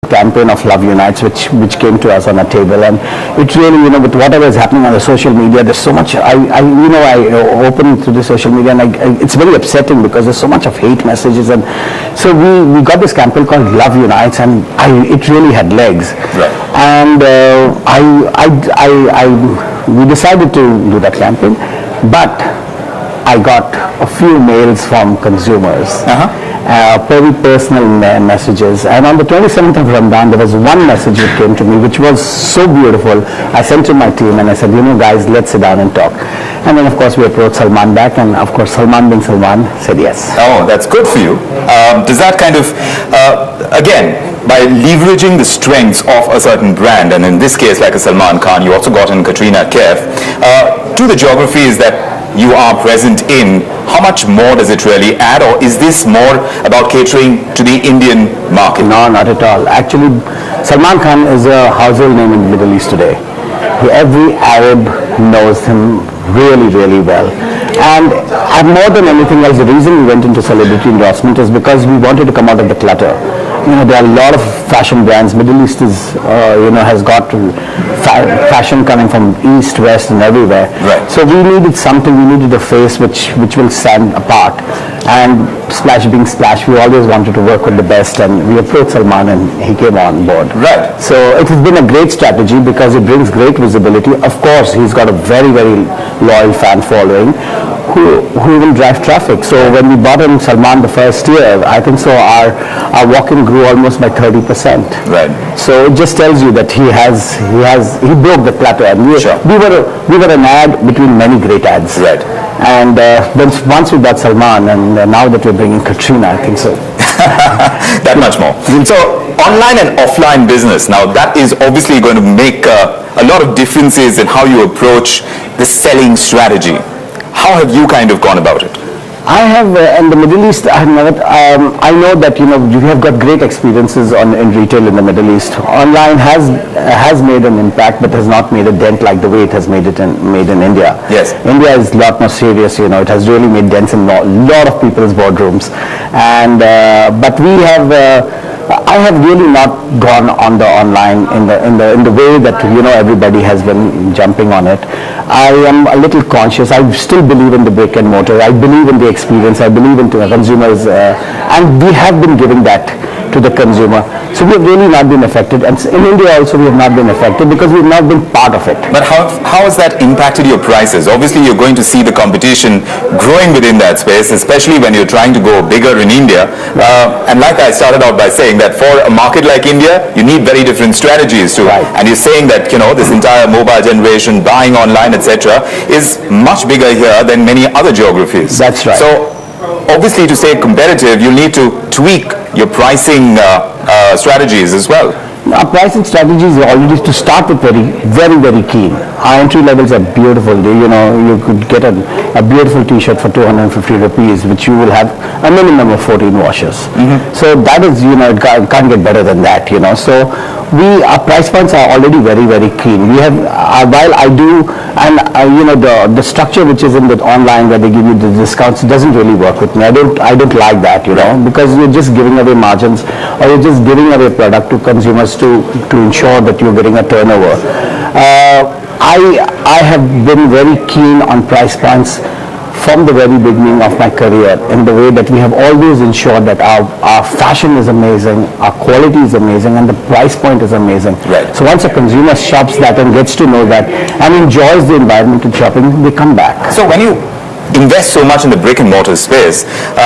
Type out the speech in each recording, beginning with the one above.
campaign of Love Unites, which came to us on a table, and it really, with whatever is happening on the social media, there's so much. I open through the social media, and it's very upsetting because there's so much of hate messages, and so we got this campaign called Love Unites, and it really had legs. Right. And we decided to do that campaign, but I got a few mails from consumers, very personal messages, and on the 27th of Ramadan there was one message that came to me which was so beautiful. I sent to my team and I said, guys, let's sit down and talk. And then of course we approached Salman back, and of course Salman being Salman said yes. Oh, that's good for you. Does that kind of, again, by leveraging the strengths of a certain brand, and in this case like a Salman Khan, you also got in Katrina Kaif, to the geographies that you are present in, how much more does it really add, or is this more about catering to the Indian market? No, not at all. Actually, Salman Khan is a household name in the Middle East today. Every Arab knows him really, really well. And more than anything else, the reason we went into celebrity endorsement is because we wanted to come out of the clutter. There are a lot of fashion brands. Middle East is, has got fashion coming from east, west, and everywhere. Right. So we needed something. We needed a face which will stand apart. And Splash being Splash, we always wanted to work with the best, and we approached Salman, and he came on board. Right. So it has been a great strategy because it brings great visibility. Of course, he's got a very, very loyal fan following who will drive traffic. So when we bought him Salman the first year, I think so our walk-in grew almost by 30%. Right. So it just tells you that he broke the clutter, and we were an ad between many great ads. Right. And then once we bought Salman, and now that we're bringing Katrina, I think so. That much more. So online and offline business, now that is obviously going to make a lot of differences in how you approach the selling strategy. How have you kind of gone about it? I have, in the Middle East, I know that, you have got great experiences in retail in the Middle East. Online has made an impact, but has not made a dent like the way it has made in India. Yes. India is a lot more serious, it has really made dents in a lot of people's boardrooms. And, but we have, I have really not gone on the online in the way that everybody has been jumping on it. I am a little conscious. I still believe in the brick and mortar. I believe in the experience. I believe in consumers, and we have been giving that to the consumer. So we have really not been affected, and in India also we have not been affected because we have not been part of it. But how has that impacted your prices? Obviously you're going to see the competition growing within that space, especially when you're trying to go bigger in India. And like I started out by saying that for a market like India, you need very different strategies too. Right. And you're saying that this entire mobile generation, buying online, etc., is much bigger here than many other geographies. That's right. So obviously to stay competitive, you need to tweak your pricing strategies as well. Our pricing strategies are already, to start with, very, very, very keen. Our entry levels are beautiful. You could get a beautiful T-shirt for 250 rupees, which you will have a minimum of 14 washes. So that is, it can't get better than that. So our price points are already very, very keen. We have, while I do, and the structure which is in the online where they give you the discounts doesn't really work with me. I don't like that, because you're just giving away margins, or you're just giving away product to consumers to ensure that you're getting a turnover. I have been very keen on price points from the very beginning of my career, in the way that we have always ensured that our fashion is amazing, our quality is amazing, and the price point is amazing. Right. So once a consumer shops that and gets to know that and enjoys the environment of shopping, they come back. So when you invest so much in the brick and mortar space,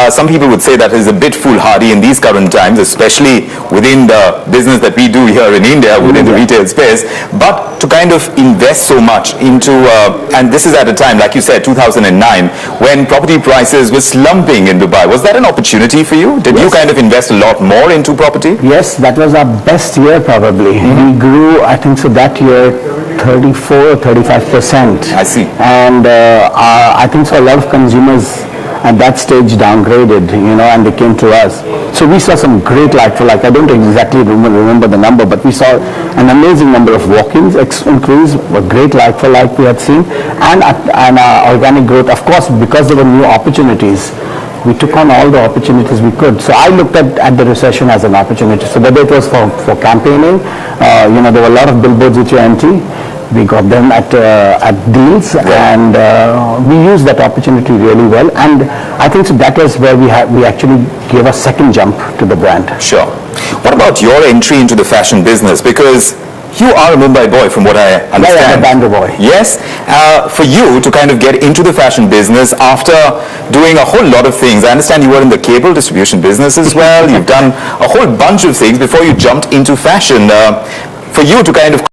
some people would say that is a bit foolhardy in these current times, especially within the business that we do here in India, within the retail space. But to kind of invest so much into, and this is at a time, like you said, 2009, when property prices were slumping in Dubai. Was that an opportunity for you? Did you kind of invest a lot more into property? Yes, that was our best year probably. We grew, I think so, that year 34 or 35%. I see. And I think so a lot of consumers at that stage downgraded, and they came to us. So we saw some great like-for-like. I don't exactly remember the number, but we saw an amazing number of walk-ins increase, a great like-for-like we had seen, and organic growth. Of course, because there were new opportunities, we took on all the opportunities we could. So I looked at the recession as an opportunity. So whether it was for campaigning, there were a lot of billboards with your entry. We got them at deals, and we used that opportunity really well. And I think so that was where we actually gave a second jump to the brand. Sure. What about your entry into the fashion business? Because you are a Mumbai boy, from what I understand. Yeah, I'm a Bangalore boy. Yes. For you to kind of get into the fashion business after doing a whole lot of things, I understand you were in the cable distribution business as well. You've done a whole bunch of things before you jumped into fashion. For you to kind of